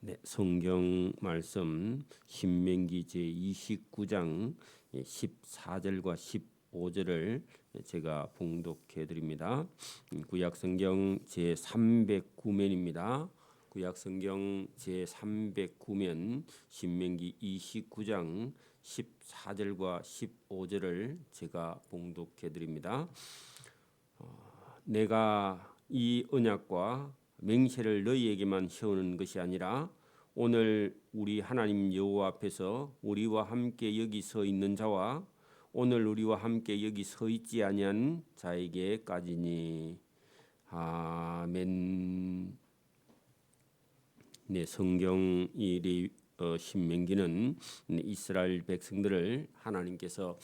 네, 성경 말씀 신명기 제29장 14절과 15절을 제가 봉독해 드립니다. 구약 성경 제309면입니다. 구약 성경 제309면 신명기 29장 14절과 15절을 제가 봉독해 드립니다. 내가 이 언약과 맹세를 너희에게만 세우는 것이 아니라 오늘 우리 하나님 여호와 앞에서 우리와 함께 여기 서 있는 자와 오늘 우리와 함께 여기 서 있지 아니한 자에게까지니. 아멘. 네, 성경 이 신명기는 이스라엘 백성들을 하나님께서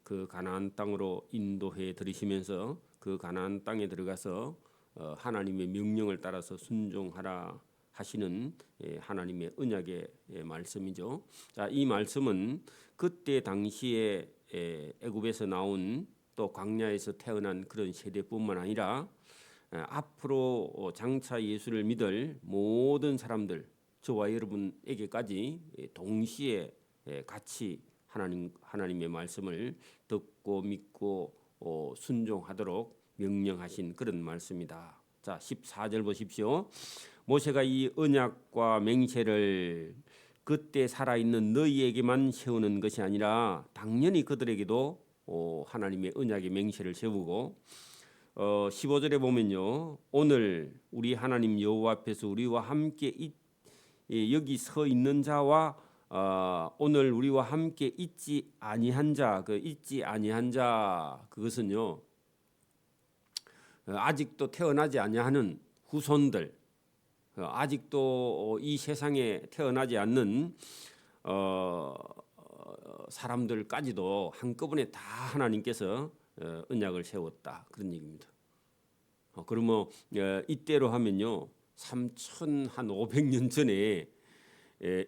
그 가나안 땅으로 인도해 들이시면서 그 가나안 땅에 들어가서 하나님의 명령을 따라서 순종하라 하시는 하나님의 언약의 말씀이죠. 자, 이 말씀은 그때 당시에 애굽에서 나온 또 광야에서 태어난 그런 세대뿐만 아니라 앞으로 장차 예수를 믿을 모든 사람들, 저와 여러분에게까지 동시에 같이 하나님의 말씀을 듣고 믿고 순종하도록 명령하신 그런 말씀이다. 자, 14절 보십시오. 모세가 이 언약과 맹세를 그때 살아있는 너희에게만 세우는 것이 아니라 당연히 그들에게도 하나님의 언약의 맹세를 세우고 15절에 보면요, 오늘 우리 하나님 여호와 앞에서 우리와 함께 여기 서 있는 자와 오늘 우리와 함께 있지 아니한 자, 그 있지 아니한 자, 그것은요 아직도 태어나지 아니하는 후손들, 아직도 이 세상에 태어나지 않는 사람들까지도 한꺼번에 다 하나님께서 언약을 세웠다, 그런 얘기입니다. 그러면 이때로 하면요 3,500년 전에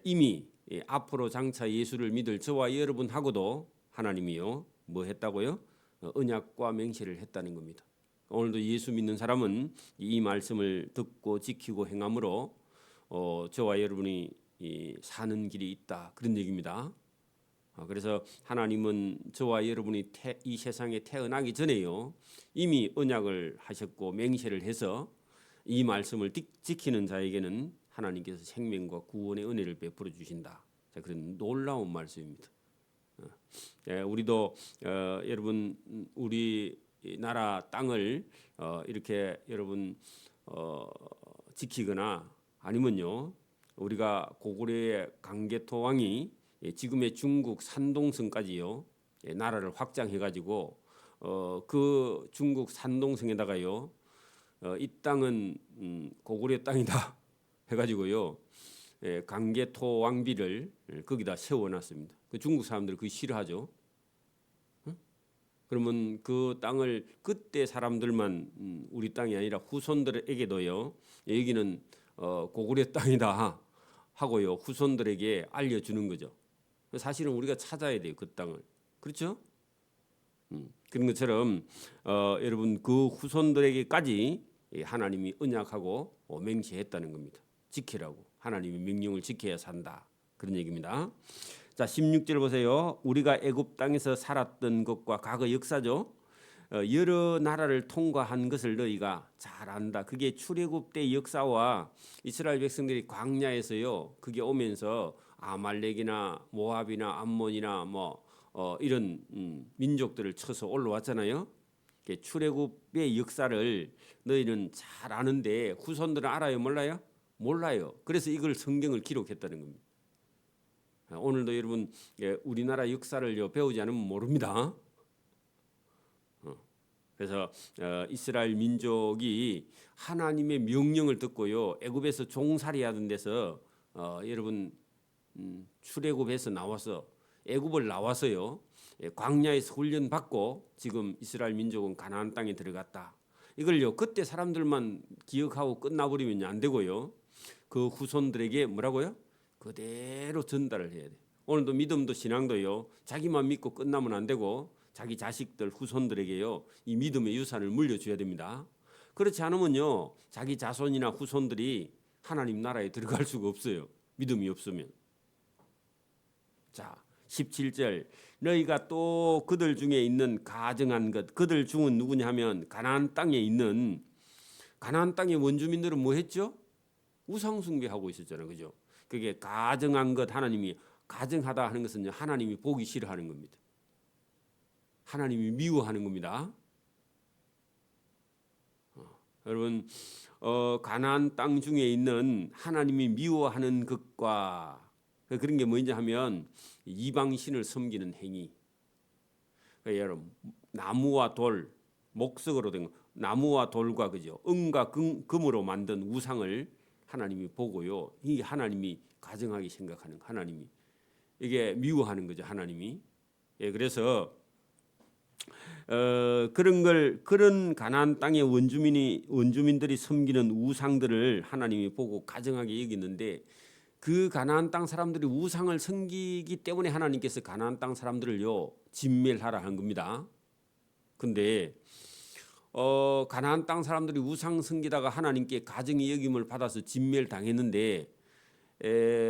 이미 앞으로 장차 예수를 믿을 저와 여러분하고도 하나님이요 뭐 했다고요? 언약과 맹세를 했다는 겁니다. 오늘도 예수 믿는 사람은 이 말씀을 듣고 지키고 행함으로 저와 여러분이 사는 길이 있다, 그런 얘기입니다. 그래서 하나님은 저와 여러분이 이 세상에 태어나기 전에요 이미 언약을 하셨고 맹세를 해서 이 말씀을 지키는 자에게는 하나님께서 생명과 구원의 은혜를 베풀어 주신다. 자, 그런 놀라운 말씀입니다. 우리도 여러분 우리 나라 땅을 이렇게 여러분 지키거나 아니면요 우리가 고구려의 강개토 왕이 지금의 중국 산동성까지요 나라를 확장해 가지고 그 중국 산동성에다가요 이 땅은 고구려 땅이다 해가지고요 강개토 왕비를 거기다 세워놨습니다. 그 중국 사람들 그거 싫어하죠. 그러면 그 땅을 그때 사람들만 우리 땅이 아니라 후손들에게도요 여기는 고구려 땅이다 하고요 후손들에게 알려주는 거죠. 사실은 우리가 찾아야 돼요 그 땅을. 그렇죠? 그런 것처럼 여러분 그 후손들에게까지 하나님이 언약하고 맹세했다는 겁니다. 지키라고. 하나님의 명령을 지켜야 산다, 그런 얘기입니다. 자, 16절 보세요. 우리가 애굽 땅에서 살았던 것과 과거 역사죠. 여러 나라를 통과한 것을 너희가 잘 안다. 그게 출애굽 때 역사와 이스라엘 백성들이 광야에서요 그게 오면서 아말렉이나 모압이나 암몬이나 이런 민족들을 쳐서 올라왔잖아요. 출애굽의 역사를 너희는 잘 아는데 후손들은 알아요, 몰라요? 몰라요. 그래서 이걸 성경을 기록했다는 겁니다. 오늘도 여러분 우리나라 역사를 배우지 않으면 모릅니다. 그래서 이스라엘 민족이 하나님의 명령을 듣고요 애굽에서 종살이하던 데서 여러분 출애굽에서 나와서 애굽을 나와서요 광야에서 훈련 받고 지금 이스라엘 민족은 가나안 땅에 들어갔다. 이걸요 그때 사람들만 기억하고 끝나버리면 안 되고요 그 후손들에게 뭐라고요? 그대로 전달을 해야 돼. 오늘도 믿음도 신앙도요 자기만 믿고 끝나면 안 되고 자기 자식들 후손들에게요 이 믿음의 유산을 물려줘야 됩니다. 그렇지 않으면요 자기 자손이나 후손들이 하나님 나라에 들어갈 수가 없어요. 믿음이 없으면. 자, 17절 너희가 또 그들 중에 있는 가증한 것, 그들 중은 누구냐 하면 가나안 땅에 있는, 가나안 땅의 원주민들은 뭐 했죠? 우상 숭배하고 있었잖아요. 그죠? 그게 가증한 것, 하나님이 가증하다 하는 것은 하나님이 보기 싫어하는 겁니다. 하나님이 미워하는 겁니다. 여러분, 가나안 땅 중에 있는 하나님이 미워하는 것과 그런 게 뭐냐 하면 이방신을 섬기는 행위. 그러니까 여러분, 나무와 돌, 목석으로 된 나무와 돌과 그죠? 은과 금으로 만든 우상을 하나님이 보고요. 이 하나님이 가증하게 생각하는, 하나님이 이게 미워하는 거죠. 하나님이. 예, 그래서 그런 가나안 땅의 원주민들이 섬기는 우상들을 하나님이 보고 가증하게 여기는데, 그 가나안 땅 사람들이 우상을 섬기기 때문에 하나님께서 가나안 땅 사람들을요 진멸하라 한 겁니다. 근데 가나안 땅 사람들이 우상 섬기다가 하나님께 가증의 여김을 받아서 진멸당했는데,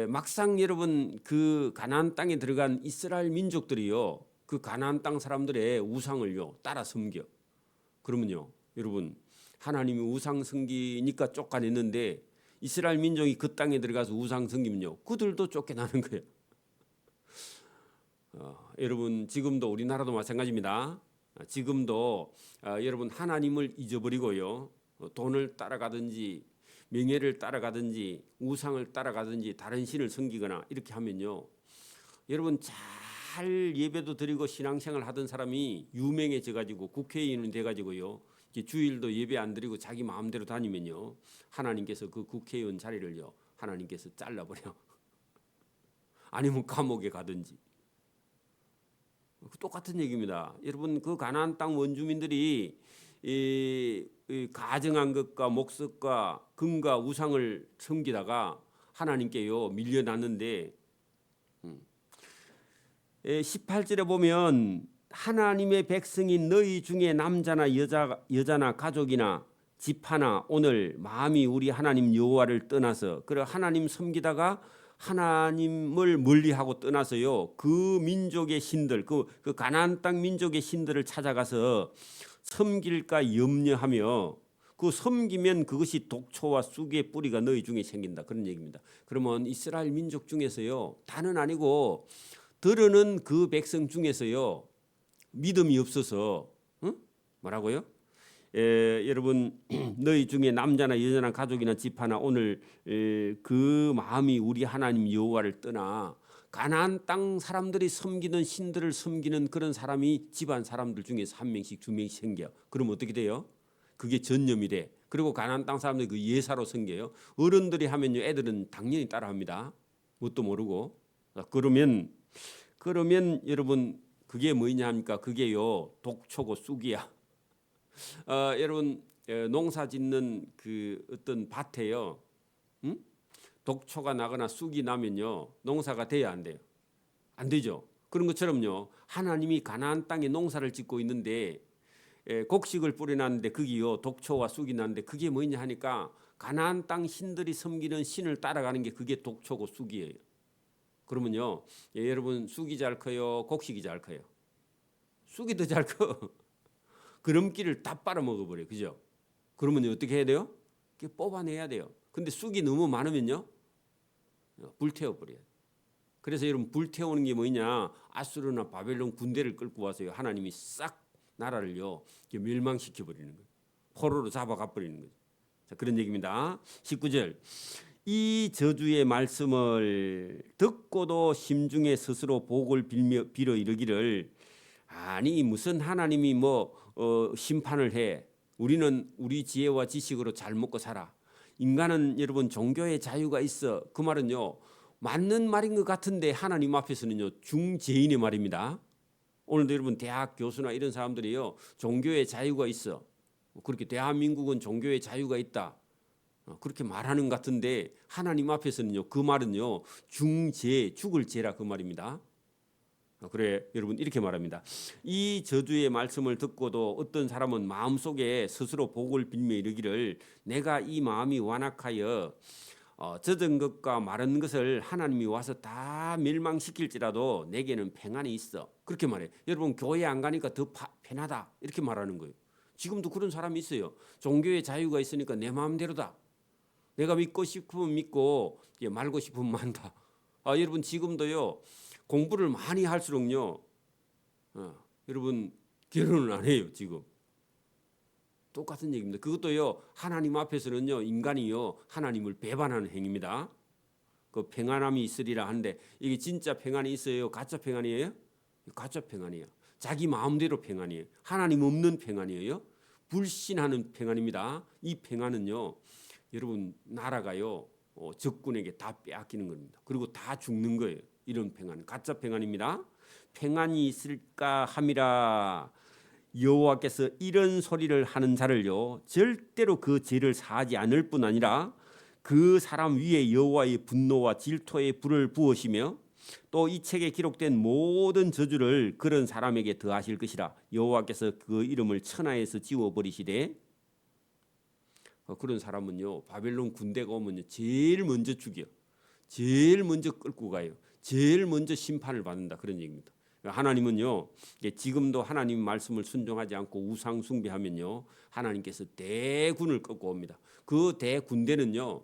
막상 여러분 그 가나안 땅에 들어간 이스라엘 민족들이요 그 가나안 땅 사람들의 우상을요 따라 섬겨. 그러면요 여러분, 하나님이 우상 섬기니까 쫓아냈는데 이스라엘 민족이 그 땅에 들어가서 우상 섬기면요 그들도 쫓겨나는 거예요. 여러분, 지금도 우리나라도 마찬가지입니다. 지금도 여러분 하나님을 잊어버리고요 돈을 따라가든지 명예를 따라가든지 우상을 따라가든지 다른 신을 섬기거나 이렇게 하면요 여러분 잘 예배도 드리고 신앙생활 하던 사람이 유명해져 가지고 국회의원이 돼 가지고요 주일도 예배 안 드리고 자기 마음대로 다니면요 하나님께서 그 국회의원 자리를요 하나님께서 잘라버려. 아니면 감옥에 가든지. 똑같은 얘기입니다. 여러분, 그 가나안 땅 원주민들이 이 가증한 것과 목석과 금과 우상을 섬기다가 하나님께요 밀려났는데, 18절에 보면 하나님의 백성인 너희 중에 남자나 여자나 가족이나 집 하나 오늘 마음이 우리 하나님 여호와를 떠나서, 그래 하나님 섬기다가 하나님을 멀리하고 떠나서요 그 민족의 신들, 그 가나안 땅 민족의 신들을 찾아가서 섬길까 염려하며, 그 섬기면 그것이 독초와 쑥의 뿌리가 너희 중에 생긴다, 그런 얘기입니다. 그러면 이스라엘 민족 중에서요 다는 아니고 들으는 그 백성 중에서요 믿음이 없어서, 뭐라고요? 여러분, 너희 중에 남자나 여자나 가족이나 집 하나 오늘 그 마음이 우리 하나님 여호와를 떠나 가나안 땅 사람들이 섬기는 신들을 섬기는 그런 사람이 집안 사람들 중에서 한 명씩 두 명씩 생겨. 그럼 어떻게 돼요? 그게 전염이 돼. 그리고 가나안 땅 사람들이 그 예사로 섬겨요. 어른들이 하면요 애들은 당연히 따라합니다. 뭣도 모르고. 그러면 여러분 그게 뭐냐 합니까? 그게요 독초고 쑥이야. 여러분, 농사 짓는 그 어떤 밭에요 독초가 나거나 쑥이 나면요 농사가 돼야 안 돼요? 안 되죠. 그런 것처럼요 하나님이 가나안 땅에 농사를 짓고 있는데 곡식을 뿌려놨는데 거기요 독초와 쑥이 나는데 그게 뭐냐 하니까 가나안 땅 신들이 섬기는 신을 따라가는 게 그게 독초고 쑥이에요. 그러면요 여러분, 쑥이 잘 커요, 곡식이 잘 커요? 쑥이 더 잘 커. 그름기를 다 빨아먹어버려요. 그죠? 그러면 어떻게 해야 돼요? 뽑아내야 돼요. 근데 쑥이 너무 많으면요 불태워버려요. 그래서 여러분, 불태우는 게 뭐냐, 아수르나 바벨론 군대를 끌고 와서요 하나님이 싹 나라를요 멸망시켜버리는 거예요. 포로로 잡아가 버리는 거죠. 자, 그런 얘기입니다. 19절 이 저주의 말씀을 듣고도 심중에 스스로 복을 빌어 이르기를, 아니 무슨 하나님이 심판을 해, 우리는 우리 지혜와 지식으로 잘 먹고 살아. 인간은 여러분 종교의 자유가 있어. 그 말은요 맞는 말인 것 같은데 하나님 앞에서는요 중죄인의 말입니다. 오늘도 여러분 대학 교수나 이런 사람들이요 종교의 자유가 있어, 그렇게 대한민국은 종교의 자유가 있다 그렇게 말하는 것 같은데 하나님 앞에서는요 그 말은요 중죄, 죽을 죄라 그 말입니다. 그래 여러분, 이렇게 말합니다. 이 저주의 말씀을 듣고도 어떤 사람은 마음속에 스스로 복을 빌며 이르기를, 내가 이 마음이 완악하여 젖은 것과 마른 것을 하나님이 와서 다 멸망시킬지라도 내게는 평안이 있어. 그렇게 말해. 여러분 교회 안 가니까 더 편하다 이렇게 말하는 거예요. 지금도 그런 사람이 있어요. 종교의 자유가 있으니까 내 마음대로다. 내가 믿고 싶으면 믿고 말고 싶으면 만다. 여러분 지금도요 공부를 많이 할수록요 여러분 결혼을 안 해요 지금. 똑같은 얘기입니다. 그것도요 하나님 앞에서는요 인간이요 하나님을 배반하는 행위입니다. 그 평안함이 있으리라 하는데 이게 진짜 평안이 있어요? 가짜 평안이에요? 가짜 평안이에요. 자기 마음대로 평안이에요. 하나님 없는 평안이에요. 불신하는 평안입니다. 이 평안은요 여러분 나라가요 적군에게 다 빼앗기는 겁니다. 그리고 다 죽는 거예요. 이런 평안 가짜 평안입니다. 평안이 있을까 함이라 여호와께서 이런 소리를 하는 자를요 절대로 그 죄를 사하지 않을 뿐 아니라 그 사람 위에 여호와의 분노와 질투의 불을 부으시며 또 이 책에 기록된 모든 저주를 그런 사람에게 더하실 것이라. 여호와께서 그 이름을 천하에서 지워버리시되 그런 사람은요 바벨론 군대가 오면요 제일 먼저 죽여, 제일 먼저 끌고 가요, 제일 먼저 심판을 받는다 그런 얘기입니다. 하나님은요 지금도 하나님 말씀을 순종하지 않고 우상 숭배하면요 하나님께서 대군을 끌고 옵니다. 그 대군대는요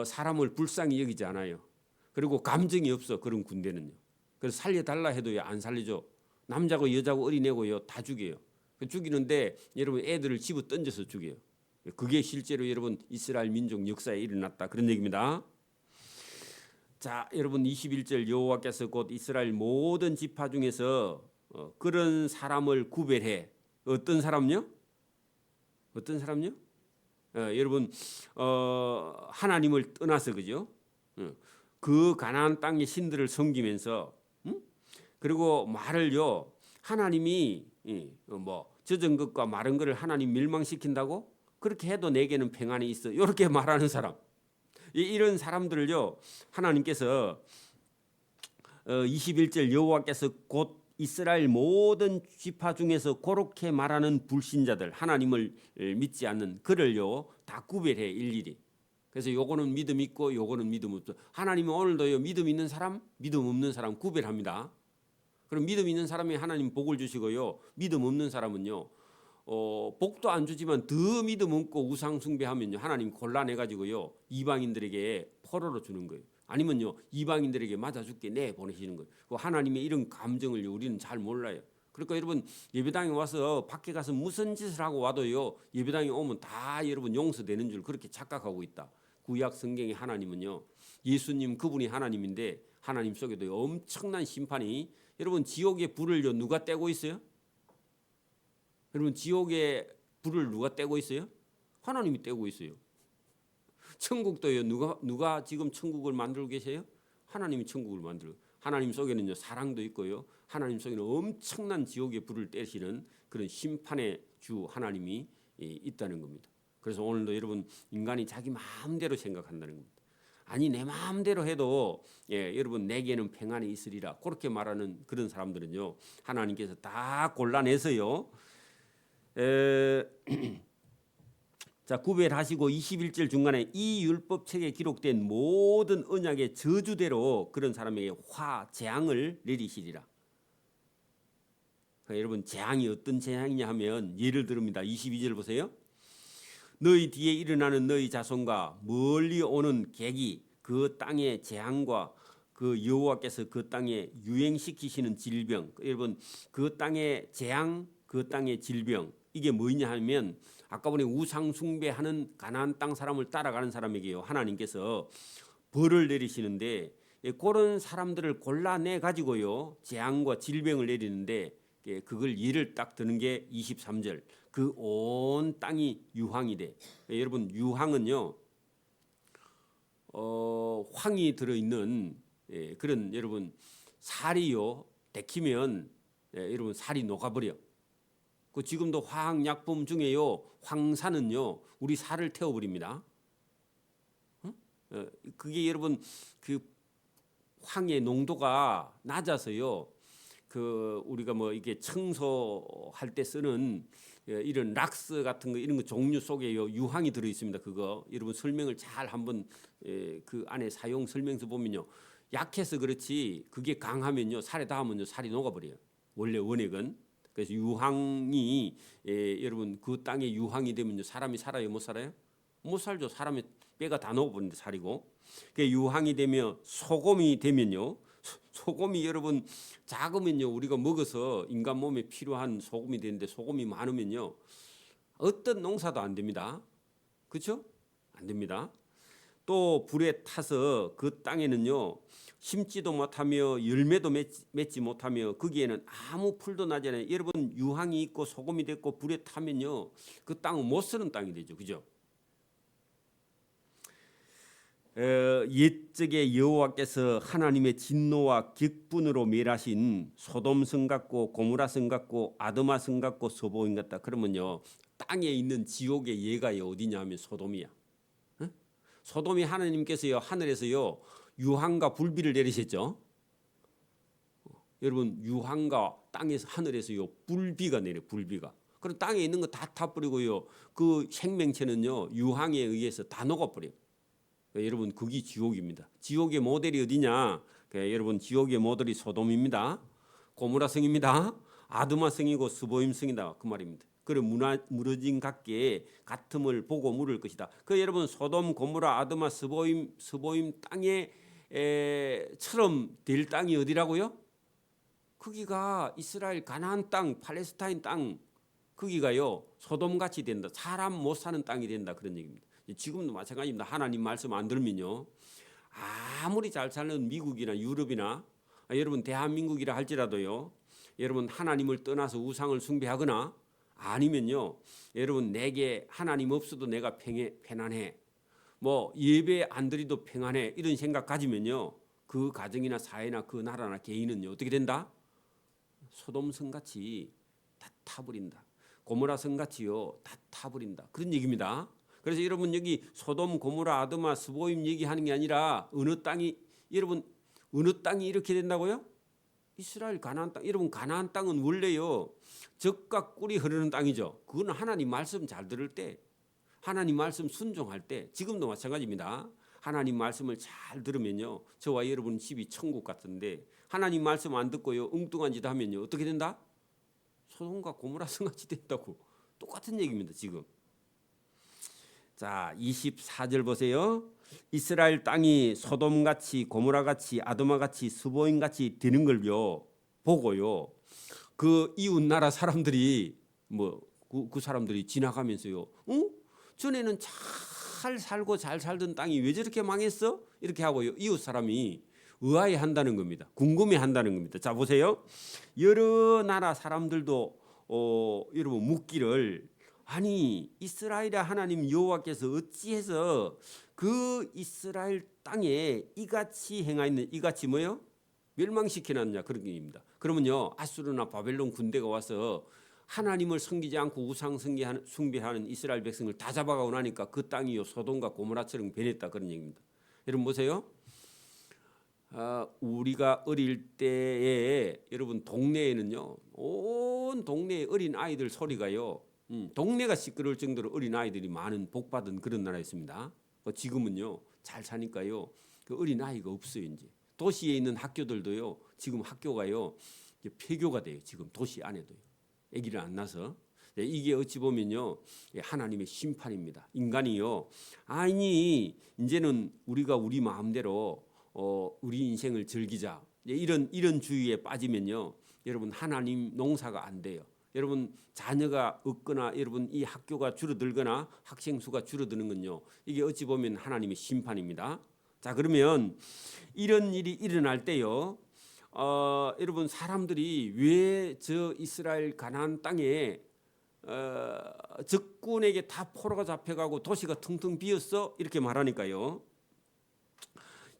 사람을 불쌍히 여기지 않아요. 그리고 감정이 없어. 그런 군대는요. 그래서 살려달라 해도 안 살려줘. 남자고 여자고 어린애고요 다 죽여요. 죽이는데 여러분 애들을 집어 던져서 죽여요. 그게 실제로 여러분 이스라엘 민족 역사에 일어났다 그런 얘기입니다. 자, 여러분 21절 여호와께서 곧 이스라엘 모든 지파 중에서 그런 사람을 구별해. 어떤 사람요? 어떤 사람요? 여러분 하나님을 떠나서 그죠? 그 가나안 땅의 신들을 섬기면서 그리고 말을요 하나님이 뭐 젖은 것과 마른 것을 하나님 멸망시킨다고 그렇게 해도 내게는 평안이 있어. 이렇게 말하는 사람. 이런 사람들을요 하나님께서 21절 여호와께서 곧 이스라엘 모든 지파 중에서 그렇게 말하는 불신자들 하나님을 믿지 않는 그를요 다 구별해 일일이. 그래서 요거는 믿음 있고 요거는 믿음 없어. 하나님은 오늘도요 믿음 있는 사람 믿음 없는 사람 구별합니다. 그럼 믿음 있는 사람이 하나님 복을 주시고요 믿음 없는 사람은요 복도 안 주지만 더 믿음 없고 우상 숭배하면요 하나님 곤란해가지고요 이방인들에게 포로로 주는 거예요. 아니면요 이방인들에게 맞아 죽게 내 보내시는 거예요. 하나님의 이런 감정을 우리는 잘 몰라요. 그러니까 여러분 예배당에 와서 밖에 가서 무슨 짓을 하고 와도요 예배당에 오면 다 여러분 용서되는 줄 그렇게 착각하고 있다. 구약 성경의 하나님은요 예수님 그분이 하나님인데 하나님 속에도 엄청난 심판이 여러분 지옥의 불을요 누가 떼고 있어요? 여러분 지옥의 불을 누가 떼고 있어요? 하나님이 떼고 있어요. 천국도요 누가 지금 천국을 만들고 계세요? 하나님이 천국을 만들고. 하나님 속에는요 사랑도 있고요 하나님 속에는 엄청난 지옥의 불을 떼시는 그런 심판의 주 하나님이 있다는 겁니다. 그래서 오늘도 여러분 인간이 자기 마음대로 생각한다는 겁니다. 아니 내 마음대로 해도 여러분 내게는 평안이 있으리라 그렇게 말하는 그런 사람들은요 하나님께서 다 골라내서요 자 구별하시고 21절 중간에 이 율법책에 기록된 모든 언약의 저주대로 그런 사람에게 재앙을 내리시리라. 그러니까 여러분 재앙이 어떤 재앙이냐 하면 예를 들입니다. 22절 보세요. 너희 뒤에 일어나는 너희 자손과 멀리 오는 객이 그 땅의 재앙과 그 여호와께서 그 땅에 유행시키시는 질병. 여러분 그 땅의 재앙, 그 땅의 질병 이게 뭐냐 하면 아까 보니 우상 숭배하는 가나안 땅 사람을 따라가는 사람에게요 하나님께서 벌을 내리시는데 그런 사람들을 골라내 가지고요 재앙과 질병을 내리는데 그걸 예를 딱 드는 게 23절 그 온 땅이 유황이 돼. 여러분 유황은요 황이 들어있는 그런 여러분 살이요 데키면 여러분 살이 녹아버려. 그 지금도 화학약품 중에요 황산은요 우리 살을 태워버립니다. 그게 여러분 그 황의 농도가 낮아서요 그 우리가 뭐 이게 청소할 때 쓰는 이런 락스 같은 거 이런 거 종류 속에 유황이 들어 있습니다. 그거 여러분 설명을 잘 한번 그 안에 사용 설명서 보면요. 약해서 그렇지 그게 강하면요 살에 닿으면요 살이 녹아버려요. 원래 원액은. 그래서 유황이 여러분 그 땅에 유황이 되면요 사람이 살아요 못 살아요? 못 살죠. 사람의 뼈가 다 녹아버리는데 살이고. 그 유황이 되면 소금이 되면요. 소금이 여러분 작으면요 우리가 먹어서 인간 몸에 필요한 소금이 되는데 소금이 많으면요 어떤 농사도 안 됩니다. 그렇죠? 안 됩니다. 또 불에 타서 그 땅에는요 심지도 못하며 열매도 맺지 못하며 거기에는 아무 풀도 나지 않아요. 여러분 유황이 있고 소금이 됐고 불에 타면요 그 땅은 못 쓰는 땅이 되죠. 그죠? 옛적에 여호와께서 하나님의 진노와 격분으로 멸하신 소돔 성 같고 고모라 성 같고 아드마 성 같고 서보임 같다. 그러면요 땅에 있는 지옥의 예가 어디냐 하면 소돔이야. 응? 소돔이 하나님께서요 하늘에서요 유황과 불비를 내리셨죠. 여러분 유황과 땅에서 하늘에서요 불비가 내려 불비가. 그럼 땅에 있는 거 다 타버리고요 그 생명체는요 유황에 의해서 다 녹아버려. 여러분 그게 지옥입니다. 지옥의 모델이 어디냐? 여러분 지옥의 모델이 소돔입니다. 고모라 성입니다. 아드마 성이고 스보임 성이다 그 말입니다. 그래 무너진 각계의 같음을 보고 물을 것이다. 그 여러분 소돔 고모라 아드마 스보임 땅에 처럼 될 땅이 어디라고요? 거기가 이스라엘 가나안 땅 팔레스타인 땅 거기가요 소돔 같이 된다. 사람 못 사는 땅이 된다 그런 얘기입니다. 지금도 마찬가지입니다. 하나님 말씀 안 들으면요 아무리 잘 사는 미국이나 유럽이나 여러분 대한민국이라 할지라도요 여러분 하나님을 떠나서 우상을 숭배하거나 아니면요 여러분 내게 하나님 없어도 내가 편안해 뭐 예배 안 드리도 평안해 이런 생각 가지면요 그 가정이나 사회나 그 나라나 개인은요 어떻게 된다? 소돔 성같이 다 타버린다. 고모라 성같이요 다 타버린다. 그런 얘기입니다. 그래서 여러분 여기 소돔 고모라 아드마 스보임 얘기하는 게 아니라 어느 땅이 여러분 어느 땅이 이렇게 된다고요? 이스라엘 가나안 땅. 여러분 가나안 땅은 원래요 젖과 꿀이 흐르는 땅이죠. 그건 하나님 말씀 잘 들을 때 하나님 말씀 순종할 때 지금도 마찬가지입니다. 하나님 말씀을 잘 들으면요 저와 여러분 집이 천국 같은데 하나님 말씀 안 듣고요 엉뚱한 짓 하면요 어떻게 된다? 소돔과 고모라 성같이 된다고 똑같은 얘기입니다. 지금 자 24절 보세요. 이스라엘 땅이 소돔같이 고모라같이 아도마같이 스보임같이 되는 걸요 보고요 그 이웃 나라 사람들이 그 사람들이 지나가면서요 전에는 잘 살고 잘 살던 땅이 왜 저렇게 망했어? 이렇게 하고요 이웃 사람이 의아해한다는 겁니다. 궁금해한다는 겁니다. 자 보세요. 여러 나라 사람들도 여러분 묻기를 아니 이스라엘의 하나님 여호와께서 어찌해서 그 이스라엘 땅에 이같이 행하였는 이같이 뭐요? 멸망시켜놨냐 그런 얘기입니다. 그러면요 아수르나 바벨론 군대가 와서 하나님을 섬기지 않고 우상 숭배하는 이스라엘 백성을 다 잡아가고 나니까 그 땅이요 소돔과 고모라처럼 변했다 그런 얘기입니다. 여러분 보세요. 우리가 어릴 때에 여러분 동네에는요 온 동네에 어린 아이들 소리가요 동네가 시끄러울 정도로 어린 아이들이 많은 복받은 그런 나라였습니다. 지금은요 잘 사니까요 그 어린 아이가 없어요. 이제 도시에 있는 학교들도요 지금 학교가요 이제 폐교가 돼요. 지금 도시 안에도요 아기를 안 낳아서 이게 어찌 보면요 하나님의 심판입니다. 인간이요 아니 이제는 우리가 우리 마음대로 우리 인생을 즐기자 이런 주의에 빠지면요 여러분 하나님 농사가 안 돼요. 여러분 자녀가 없거나 여러분 이 학교가 줄어들거나 학생 수가 줄어드는 건요 이게 어찌 보면 하나님의 심판입니다. 자 그러면 이런 일이 일어날 때요 여러분 사람들이 왜 저 이스라엘 가나안 땅에 적군에게 다 포로가 잡혀가고 도시가 텅텅 비었어 이렇게 말하니까요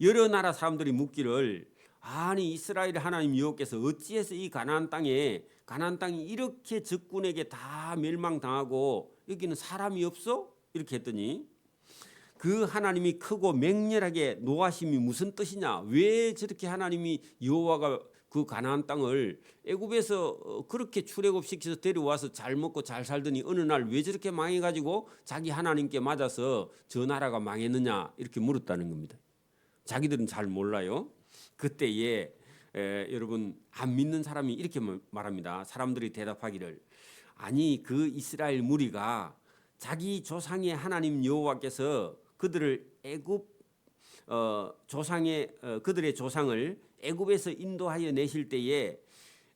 여러 나라 사람들이 묻기를 아니 이스라엘 하나님 여호와께서 어찌해서 이 가나안 땅이 이렇게 적군에게 다 멸망당하고 여기는 사람이 없어? 이렇게 했더니 그 하나님이 크고 맹렬하게 노하심이 무슨 뜻이냐 왜 저렇게 하나님이 여호와가 그 가나안 땅을 애굽에서 그렇게 출애굽시켜서 데려와서 잘 먹고 잘 살더니 어느 날 왜 저렇게 망해가지고 자기 하나님께 맞아서 저 나라가 망했느냐 이렇게 물었다는 겁니다. 자기들은 잘 몰라요. 그때에 여러분 안 믿는 사람이 이렇게 말합니다. 사람들이 대답하기를 아니 그 이스라엘 무리가 자기 조상의 하나님 여호와께서 그들을 애굽 그들의 조상을 애굽에서 인도하여 내실 때에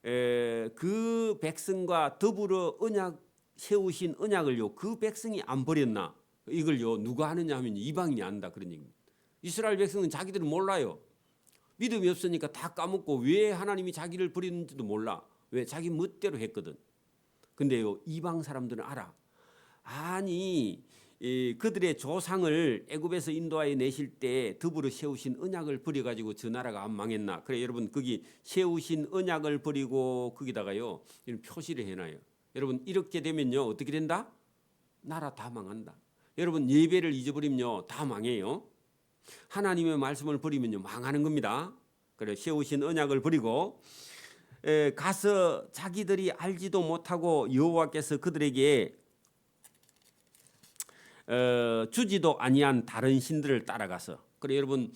그 백성과 더불어 언약 세우신 언약을요 그 백성이 안 버렸나 이걸요 누가 하느냐 하면 이방인이 안다 그런 얘기입니다. 이스라엘 백성은 자기들은 몰라요. 믿음이 없으니까 다 까먹고 왜 하나님이 자기를 버리는지도 몰라. 왜 자기 멋대로 했거든. 근데요 이방 사람들은 알아. 아니 그들의 조상을 애굽에서 인도하여 내실 때 더불어 세우신 언약을 버려가지고 저 나라가 안 망했나. 그래 여러분 거기 세우신 언약을 버리고 거기다가요 이런 표시를 해놔요. 여러분 이렇게 되면요 어떻게 된다? 나라 다 망한다. 여러분 예배를 잊어버리면요 다 망해요. 하나님의 말씀을 버리면요 망하는 겁니다. 그래 세우신 언약을 버리고 가서 자기들이 알지도 못하고 여호와께서 그들에게 주지도 아니한 다른 신들을 따라가서 그래 여러분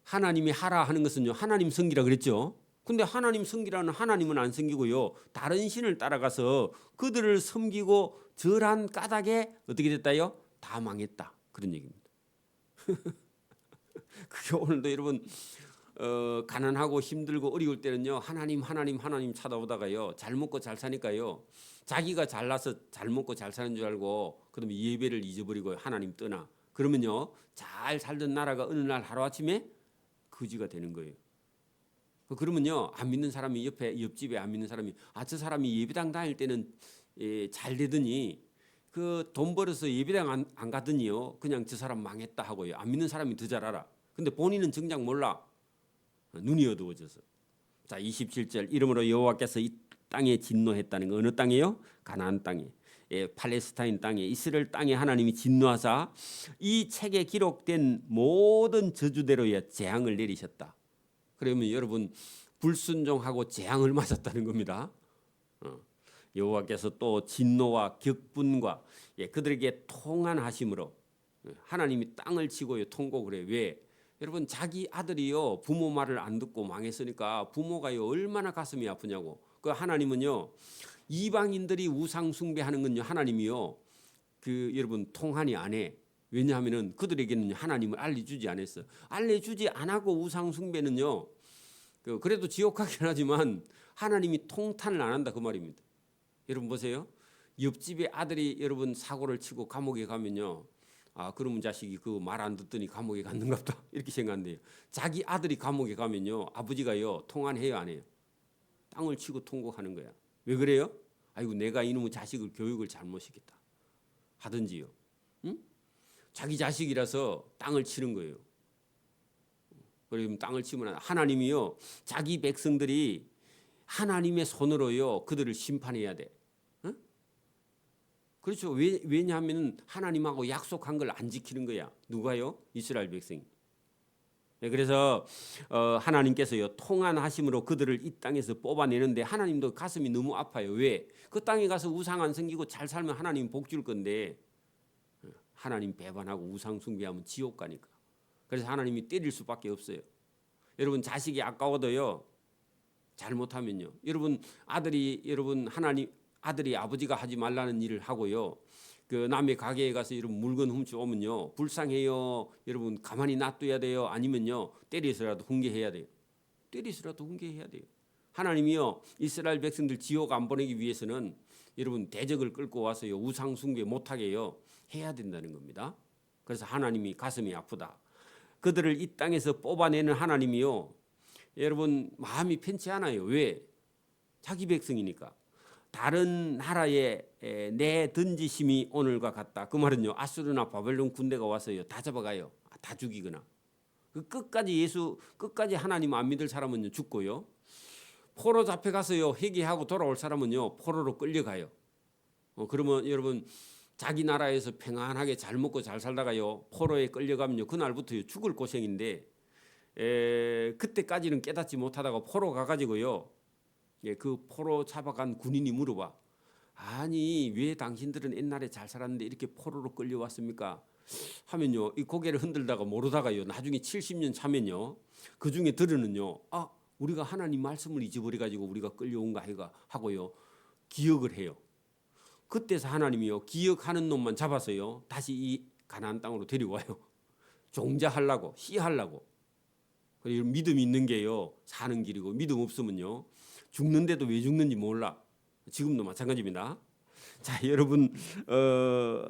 하나님이 하라 하는 것은요 하나님 섬기라 그랬죠. 근데 하나님 섬기라는 하나님은 안 섬기고요 다른 신을 따라가서 그들을 섬기고 절한 까닭에 어떻게 됐다요? 다 망했다 그런 얘기입니다. 그게 오늘도 여러분 가난하고 힘들고 어려울 때는요 하나님 찾아오다가요 잘 먹고 잘 사니까요 자기가 잘나서 잘 먹고 잘 사는 줄 알고 그러면 예배를 잊어버리고 하나님 떠나. 그러면요 잘 살던 나라가 어느 날 하루아침에 거지가 되는 거예요. 그러면요 안 믿는 사람이 옆집에 안 믿는 사람이 저 사람이 예배당 다닐 때는 잘 되더니 그 돈 벌어서 예배당 안 가더니요 그냥 저 사람 망했다 하고요. 안 믿는 사람이 더 잘 알아. 근데 본인은 정작 몰라. 눈이 어두워져서. 자 27절 이러므로 여호와께서 이 땅에 진노했다는 거 어느 땅이에요? 가나안 땅에. 팔레스타인 땅에 이스라엘 땅에 하나님이 진노하사 이 책에 기록된 모든 저주대로의 재앙을 내리셨다. 그러면 여러분 불순종하고 재앙을 맞았다는 겁니다. 여호와께서 또 진노와 격분과 그들에게 통한하심으로 하나님이 땅을 치고요 통곡을 해. 왜? 여러분 자기 아들이요 부모 말을 안 듣고 망했으니까 부모가요 얼마나 가슴이 아프냐고. 그 하나님은요 이방인들이 우상 숭배하는 건요 하나님이요 그 여러분 통한이 안 해. 왜냐하면은 그들에게는 하나님을 알려주지 않았어. 알려주지 않고 우상 숭배는요 그래도 지옥 가긴 하지만 하나님이 통탄을 안 한다 그 말입니다. 여러분 보세요. 옆집의 아들이 여러분 사고를 치고 감옥에 가면요. 그러면 자식이 그 말 안 듣더니 감옥에 갔는갑다 이렇게 생각한대요. 자기 아들이 감옥에 가면요 아버지가요 통한해요 안 해요? 땅을 치고 통곡하는 거야. 왜 그래요? 아이고 내가 이놈의 자식을 교육을 잘못시켰다 하든지요. 응? 자기 자식이라서 땅을 치는 거예요. 그러면 땅을 치면 하나님이요 자기 백성들이 하나님의 손으로요 그들을 심판해야 돼. 응? 그렇죠. 왜냐하면 하나님하고 약속한 걸 안 지키는 거야. 누가요? 이스라엘 백성이. 그래서 하나님께서요 통한하심으로 그들을 이 땅에서 뽑아내는데 하나님도 가슴이 너무 아파요. 왜? 그 땅에 가서 우상 안 섬기고 잘 살면 하나님 복 줄 건데 하나님 배반하고 우상 숭배하면 지옥 가니까. 그래서 하나님이 때릴 수밖에 없어요. 여러분 자식이 아까워도요 잘못하면요. 여러분 아들이 아버지가 하지 말라는 일을 하고요. 그 남의 가게에 가서 여러분 물건 훔쳐오면요 불쌍해요. 여러분 가만히 놔둬야 돼요. 아니면요 때려서라도 훈계해야 돼요. 때려서라도 훈계해야 돼요. 하나님이요 이스라엘 백성들 지옥 안 보내기 위해서는 여러분 대적을 끌고 와서요 우상 숭배 못하게요 해야 된다는 겁니다. 그래서 하나님이 가슴이 아프다. 그들을 이 땅에서 뽑아내는 하나님이요 여러분 마음이 편치 않아요. 왜? 자기 백성이니까. 다른 나라에 내 던지심이 오늘과 같다. 그 말은요 아수르나 바벨론 군대가 와서요 다 잡아가요. 다 죽이거나. 끝까지 하나님 안 믿을 사람은요 죽고요. 포로 잡혀가서요 회개하고 돌아올 사람은요 포로로 끌려가요. 그러면 여러분 자기 나라에서 평안하게 잘 먹고 잘 살다가요 포로에 끌려가면요 그날부터요 죽을 고생인데 그때까지는 깨닫지 못하다가 포로 가가지고요. 그 포로 잡아간 군인이 물어봐. 아니 왜 당신들은 옛날에 잘 살았는데 이렇게 포로로 끌려왔습니까? 하면요. 이 고개를 흔들다가 모르다가요. 나중에 70년 차면요. 그 중에 들으는요. 아 우리가 하나님 말씀을 잊어버려가지고 우리가 끌려온가 해가 하고요. 기억을 해요. 그때서 하나님이요. 기억하는 놈만 잡아서요. 다시 이 가나안 땅으로 데리고 와요. 종자하려고 씨하려고. 그리고 믿음 있는 게요. 사는 길이고 믿음 없으면요. 죽는데도 왜 죽는지 몰라. 지금도 마찬가지입니다. 자, 여러분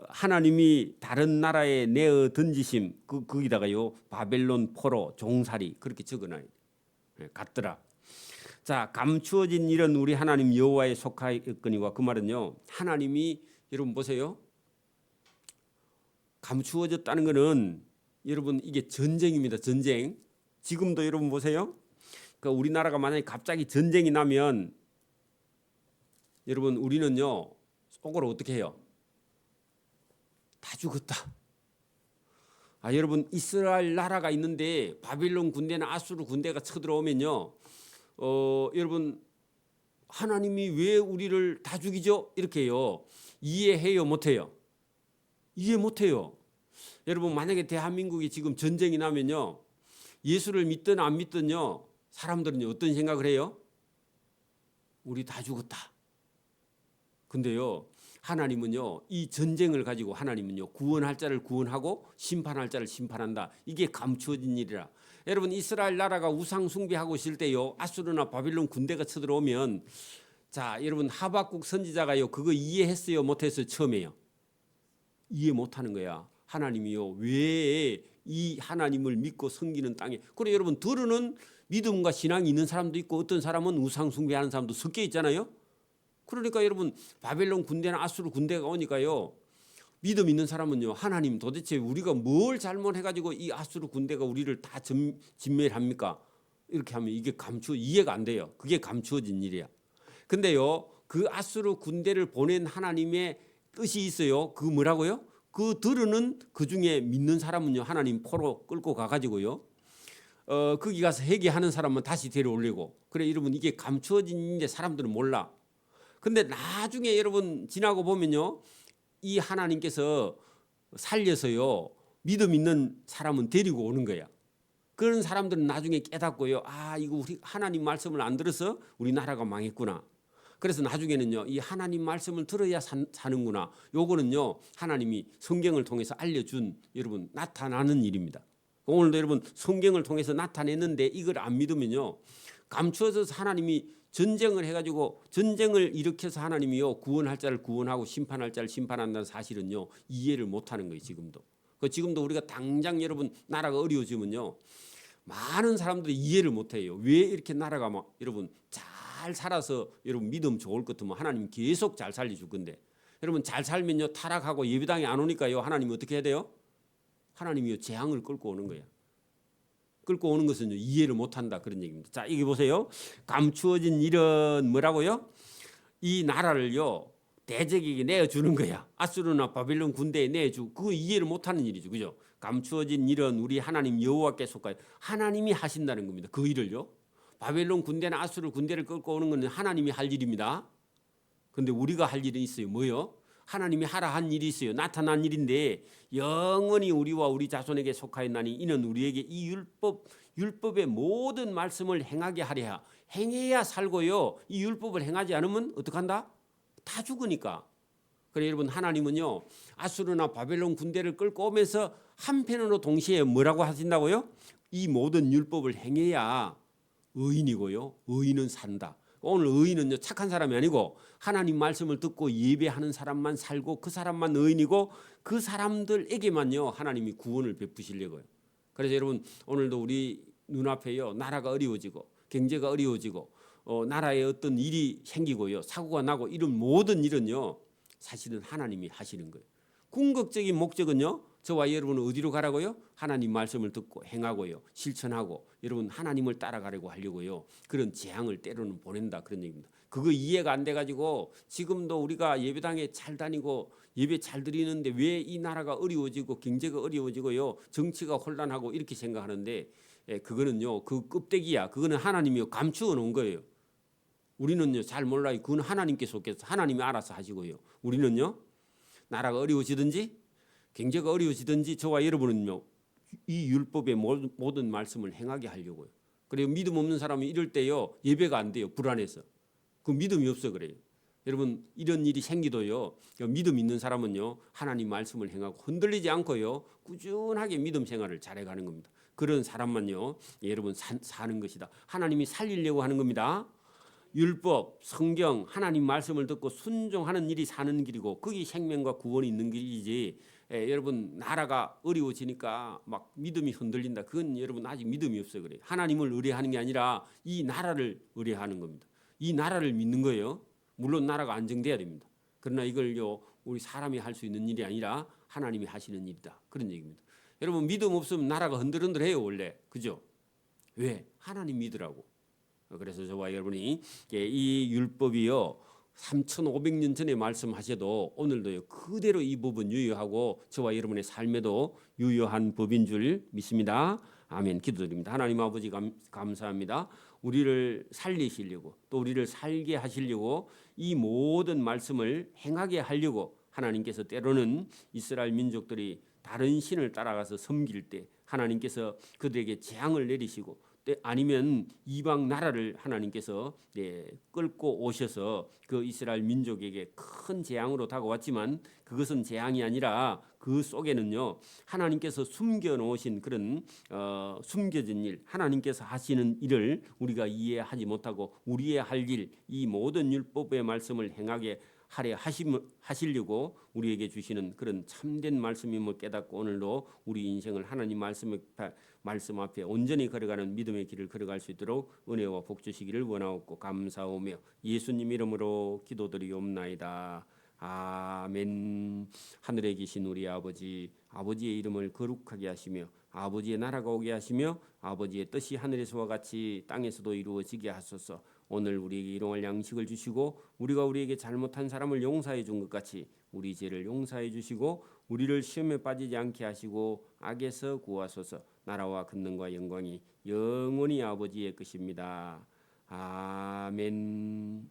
하나님이 다른 나라에 내어 던지심 거기다가요. 바벨론 포로 종살이 그렇게 적어놔요. 같더라. 자, 감추어진 일은 우리 하나님 여호와에 속하였거니와 그 말은요. 하나님이 여러분 보세요. 감추어졌다는 것은 여러분 이게 전쟁입니다. 전쟁. 지금도 여러분 보세요. 그러니까 우리나라가 만약에 갑자기 전쟁이 나면 여러분 우리는요. 속으로 어떻게 해요? 다 죽었다. 여러분 이스라엘 나라가 있는데 바빌론 군대나 아수르 군대가 쳐들어오면요. 여러분 하나님이 왜 우리를 다 죽이죠? 이렇게요. 이해해요, 못해요? 이해 못해요. 여러분 만약에 대한민국이 지금 전쟁이 나면요. 예수를 믿든 안 믿든요. 사람들은 어떤 생각을 해요? 우리 다 죽었다. 근데요. 하나님은요. 이 전쟁을 가지고 하나님은요. 구원할 자를 구원하고 심판할 자를 심판한다. 이게 감추어진 일이라. 여러분 이스라엘 나라가 우상 숭배하고 있을 때요. 아수르나 바빌론 군대가 쳐들어오면 자, 여러분 하박국 선지자가요. 그거 이해했어요, 못했어요? 처음에요. 이해 못하는 거야. 하나님이요. 왜 이 하나님을 믿고 섬기는 땅에. 그래 여러분 들으는 믿음과 신앙이 있는 사람도 있고 어떤 사람은 우상 숭배하는 사람도 섞여 있잖아요. 그러니까 여러분 바벨론 군대나 아수르 군대가 오니까요. 믿음 있는 사람은요. 하나님 도대체 우리가 뭘 잘못해가지고 이 아수르 군대가 우리를 다 진멸합니까? 이렇게 하면 이게 이해가 안 돼요. 그게 감추어진 일이야. 근데요. 그 아수르 군대를 보낸 하나님의 뜻이 있어요. 그 뭐라고요? 그 들으는 그 중에 믿는 사람은요. 하나님 포로 끌고 가가지고요. 거기 가서 회개하는 사람은 다시 데려올리고. 그래 여러분 이게 감추어진 일인데 사람들은 몰라. 근데 나중에 여러분 지나고 보면요. 이 하나님께서 살려서요. 믿음 있는 사람은 데리고 오는 거야. 그런 사람들은 나중에 깨닫고요. 이거 우리 하나님 말씀을 안 들어서 우리나라가 망했구나. 그래서 나중에는요. 이 하나님 말씀을 들어야 사는구나. 요거는요. 하나님이 성경을 통해서 알려준 여러분 나타나는 일입니다. 오늘도 여러분 성경을 통해서 나타냈는데 이걸 안 믿으면요. 감추어서 하나님이 전쟁을 해가지고 전쟁을 일으켜서 하나님이요. 구원할 자를 구원하고 심판할 자를 심판한다는 사실은요. 이해를 못하는 거예요. 지금도 우리가 당장 여러분 나라가 어려워지면요. 많은 사람들이 이해를 못해요. 왜 이렇게 나라가 막 여러분 잘 살아서 여러분 믿음 좋을 것 같으면 하나님 계속 잘 살려줄 건데 여러분 잘 살면요 타락하고 예배당에 안 오니까요 하나님이 어떻게 해야 돼요? 하나님이요 재앙을 끌고 오는 거예요. 끌고 오는 것은 이해를 못한다 그런 얘기입니다. 자 이게 보세요. 감추어진 일은 뭐라고요? 이 나라를요 대적에게 내어주는 거야. 아수르나 바빌론 군대에 내어주고 그거 이해를 못하는 일이죠. 그죠? 감추어진 일은 우리 하나님 여호와께 속하여 하나님이 하신다는 겁니다. 그 일을요. 바벨론 군대나 아수르 군대를 끌고 오는 것은 하나님이 할 일입니다. 그런데 우리가 할 일은 있어요. 뭐요? 하나님이 하라 한 일이 있어요. 나타난 일인데 영원히 우리와 우리 자손에게 속하였나니 이는 우리에게 이 율법의 모든 말씀을 행하게 하랴. 행해야 살고요. 이 율법을 행하지 않으면 어떡한다? 다 죽으니까. 그래 여러분 하나님은요. 아수르나 바벨론 군대를 끌고 오면서 한편으로 동시에 뭐라고 하신다고요? 이 모든 율법을 행해야 의인이고요. 의인은 산다. 오늘 의인은요 착한 사람이 아니고 하나님 말씀을 듣고 예배하는 사람만 살고 그 사람만 의인이고 그 사람들에게만요 하나님이 구원을 베푸시려고요. 그래서 여러분 오늘도 우리 눈앞에요 나라가 어려워지고 경제가 어려워지고 나라에 어떤 일이 생기고요 사고가 나고 이런 모든 일은요 사실은 하나님이 하시는 거예요. 궁극적인 목적은요 저와 여러분은 어디로 가라고요? 하나님 말씀을 듣고 행하고요. 실천하고 여러분 하나님을 따라가려고 하려고요. 그런 재앙을 때로는 보낸다 그런 얘기입니다. 그거 이해가 안 돼가지고 지금도 우리가 예배당에 잘 다니고 예배 잘 드리는데 왜 이 나라가 어려워지고 경제가 어려워지고요. 정치가 혼란하고 이렇게 생각하는데 그거는요. 그 껍데기야. 그거는 하나님이 감추어 놓은 거예요. 우리는요. 잘 몰라요. 그건 하나님께 속해서 하나님이 알아서 하시고요. 우리는요. 나라가 어려워지든지 경제가 어려워지든지 저와 여러분은요. 이 율법의 모든 말씀을 행하게 하려고요. 그래요. 믿음 없는 사람이 이럴 때요. 예배가 안 돼요. 불안해서. 그 믿음이 없어 그래요. 여러분 이런 일이 생기도요. 믿음 있는 사람은요. 하나님 말씀을 행하고 흔들리지 않고요. 꾸준하게 믿음 생활을 잘해가는 겁니다. 그런 사람만요. 여러분 사는 것이다. 하나님이 살리려고 하는 겁니다. 율법, 성경, 하나님 말씀을 듣고 순종하는 일이 사는 길이고 그게 생명과 구원이 있는 길이지. 여러분 나라가 어려워지니까 막 믿음이 흔들린다. 그건 여러분 아직 믿음이 없어요. 그래요. 하나님을 의뢰하는 게 아니라 이 나라를 의뢰하는 겁니다. 이 나라를 믿는 거예요. 물론 나라가 안정돼야 됩니다. 그러나 이걸요 우리 사람이 할 수 있는 일이 아니라 하나님이 하시는 일이다. 그런 얘기입니다. 여러분 믿음 없으면 나라가 흔들흔들해요 원래. 그죠? 왜? 하나님 믿으라고. 그래서 저와 여러분이 이 율법이요 3,500년 전에 말씀하셔도 오늘도요 그대로 이 법은 유효하고 저와 여러분의 삶에도 유효한 법인 줄 믿습니다. 아멘. 기도드립니다. 하나님 아버지 감사합니다. 우리를 살리시려고 또 우리를 살게 하시려고 이 모든 말씀을 행하게 하려고 하나님께서 때로는 이스라엘 민족들이 다른 신을 따라가서 섬길 때 하나님께서 그들에게 재앙을 내리시고 아니면 이방 나라를 하나님께서 끌고 오셔서 그 이스라엘 민족에게 큰 재앙으로 다가왔지만 그것은 재앙이 아니라 그 속에는요 하나님께서 숨겨놓으신 그런 숨겨진 일 하나님께서 하시는 일을 우리가 이해하지 못하고 우리의 할 일 이 모든 율법의 말씀을 행하게 하려 하시려고 우리에게 주시는 그런 참된 말씀임을 깨닫고 오늘도 우리 인생을 하나님 말씀 앞에 온전히 걸어가는 믿음의 길을 걸어갈 수 있도록 은혜와 복 주시기를 원하옵고 감사하며 예수님 이름으로 기도드리옵나이다. 아멘. 하늘에 계신 우리 아버지의 이름을 거룩하게 하시며 아버지의 나라가 오게 하시며 아버지의 뜻이 하늘에서와 같이 땅에서도 이루어지게 하소서. 오늘 우리에게 일용할 양식을 주시고 우리가 우리에게 잘못한 사람을 용서해 준 것 같이 우리 죄를 용서해 주시고 우리를 시험에 빠지지 않게 하시고 악에서 구하소서. 나라와 권능과 영광이 영원히 아버지의 것입니다. 아멘.